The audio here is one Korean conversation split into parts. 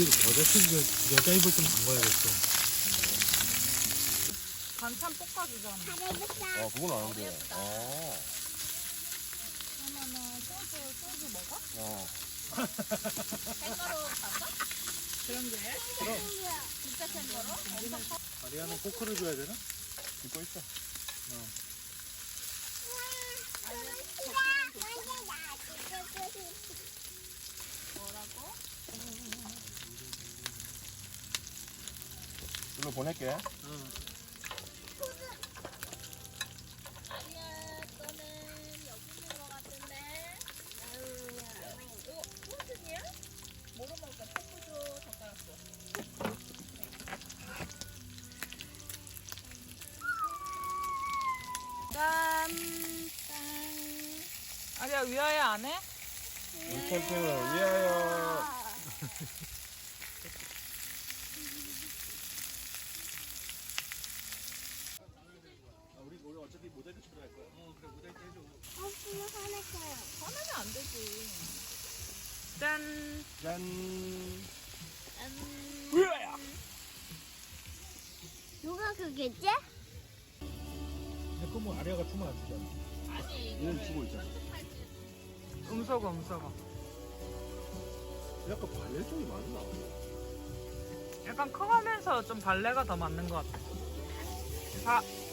우리 여자 입을 좀 담가야겠어. 반찬 볶아주잖아. 아, 그건 아는데. 아. 그러면은 소주 먹어? 어. 캥거루 가서? 그런 게? 그럼. 진짜 캥거루? 아리아는 포크를 줘야 되나? 입고 있어. 뭐라고? 일로 보낼게. 아니야, 너는 여기 있는 거 같은데. 이거 소주냐? 뭐로 먹을까? 뽀뽀 줘, 젓가락 줘. 짠! 아리야, 위하여 안 해? 이 캠핑을 위하여. 우리 어차피 모델 집으로 갈 거야. 그래 모델 때 해줘. 화내면 안 되지. 짠! 짠. 누가 그겠지? 근데 그뭐 아리아가 주면 안 주잖아. 아니, 얘는 주고 있잖아. 음소거. 약간 발레 쪽이 많이 나와. 약간 커가면서 좀 발레가 더 맞는 것 같아.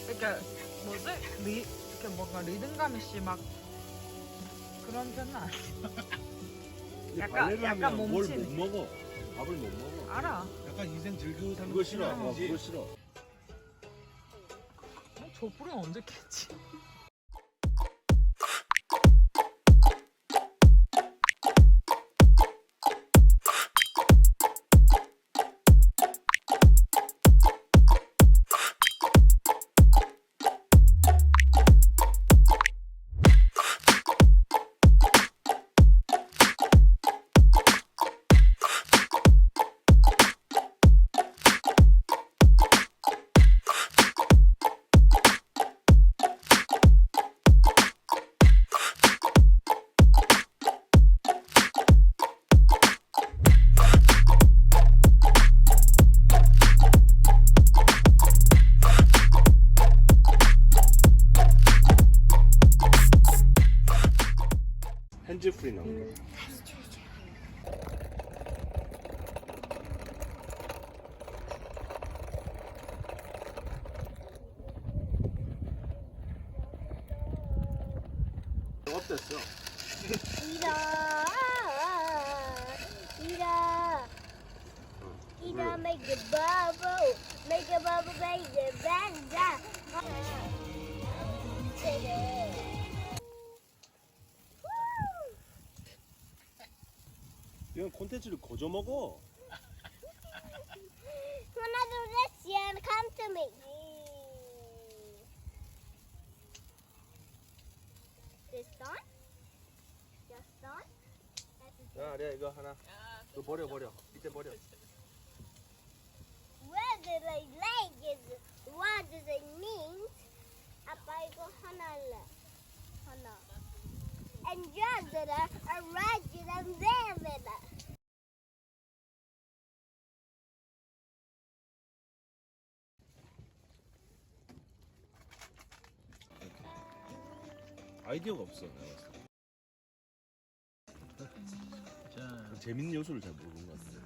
이렇게 이렇게 뭔가 리듬감이 막 그런 편은 아니야. 약간 뭘 몸치네. 못 먹어. 밥을 못 먹어. 알아. 약간 인생 즐기고 사는 그거 싫어. 거지. 그거 싫어. 저 불은 언제 켰지? 됐어. Ida, make a bubble, make a banda. 이건 콘텐츠를 거저 먹어. When I do this, yeah, come to me. This done? Just done? 야, 아리야 이거 하나. 이거 버려. 이때 버려. Where did I like it? What does it mean? 아빠 이거 하나래. 하나. And 여기다 a ragged and velvet. 아이디어가 없어. 내가 봤을 때. 재밌는 요소를 잘 모르는 것 같아.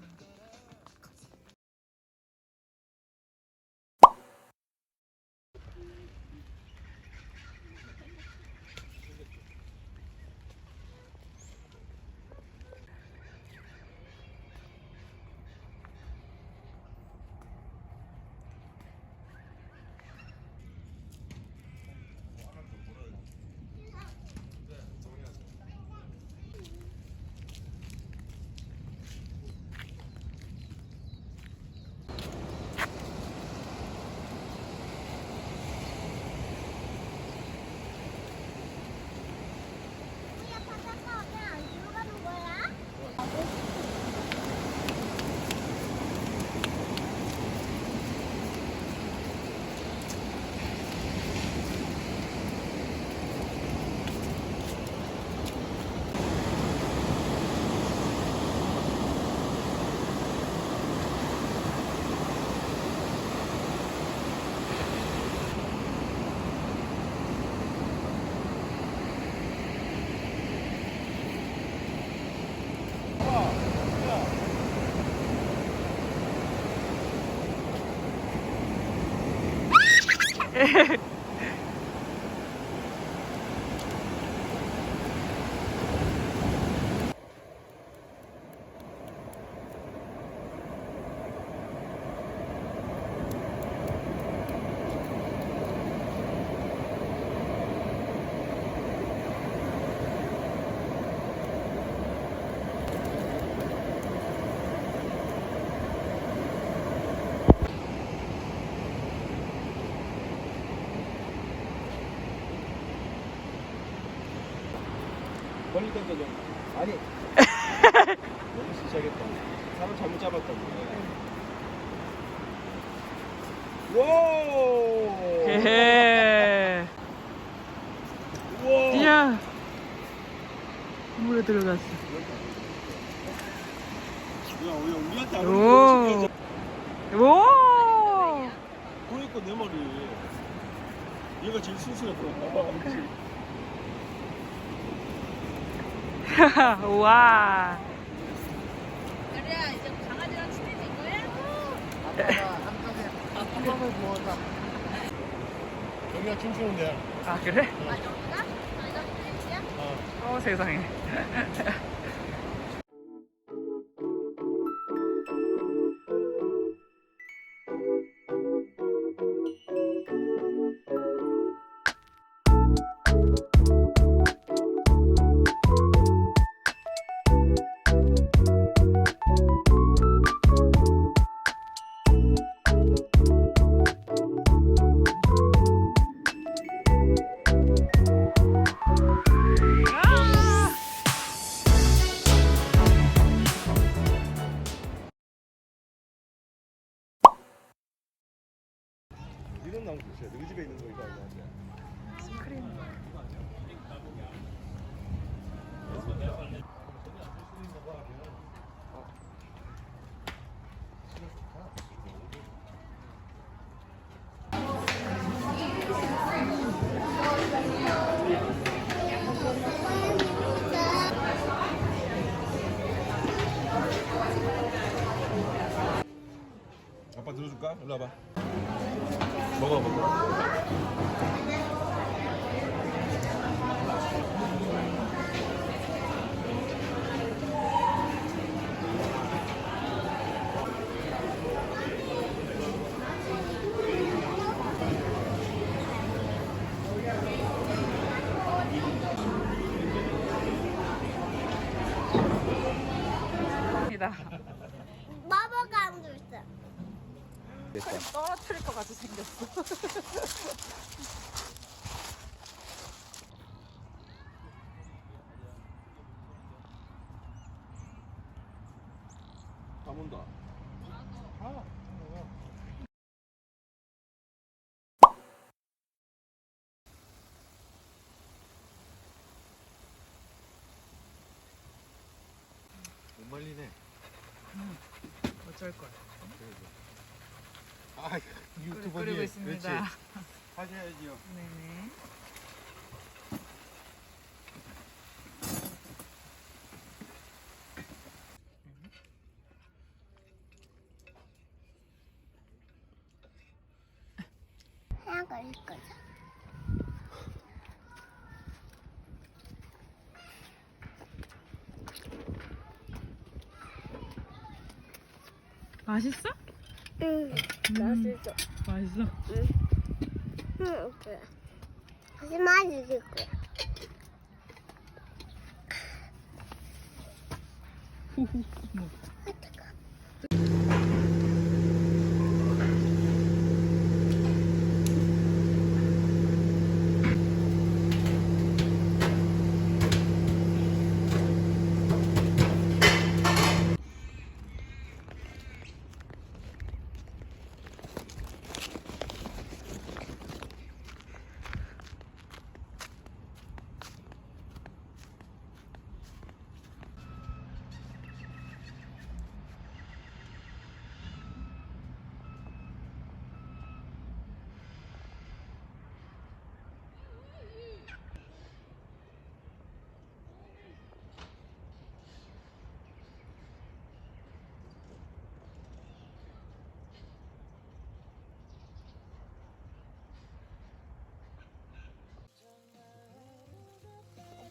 우리 아빠 깎아 그냥 안 들어가는 거야? 멀리 던져줘. 아니. 너무 시시하겠다. 사람 잘못 잡았다. 와. 헤헤. 우와. 이야. 물에 들어갔어. 야, 왜 우리한테 안 오. 오는 오. 그러니까 내 말이. 얘가 제일 순수해. 우와. 그래야 이제 강아지랑 친해진 거야? 한 방울 부었다. 여기가 춤추는데. 아 그래? 아 여기가? 여기가 플레이스야? 어 세상에. 이런 나무 주세요. 너희 집에 있는 거 이거 아니야? 스크린. 아빠 들어줄까? 일로 와봐. 먹어. 미안합니다. 마법감도 있어. 됐다. 떨어뜨릴 것 같이 생겼어. 담은다. 아. 못 말리네. 어쩔 거야. 아, 유튜버니. 끓이고 있습니다. 하셔야지요. 네네. 하얀 거 있을 거죠. 맛있어? 응. 맛있어. 맛있어. 응, 그래. 하지만 이길 거야.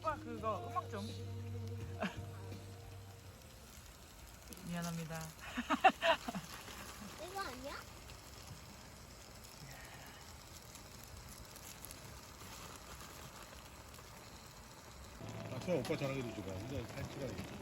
오빠 그거 음악 좀. 미안합니다. 이거 아니야? 아까 오빠 전화기도 줘봐. 근데 살찌가 이거.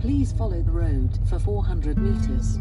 Please follow the road for 400 meters.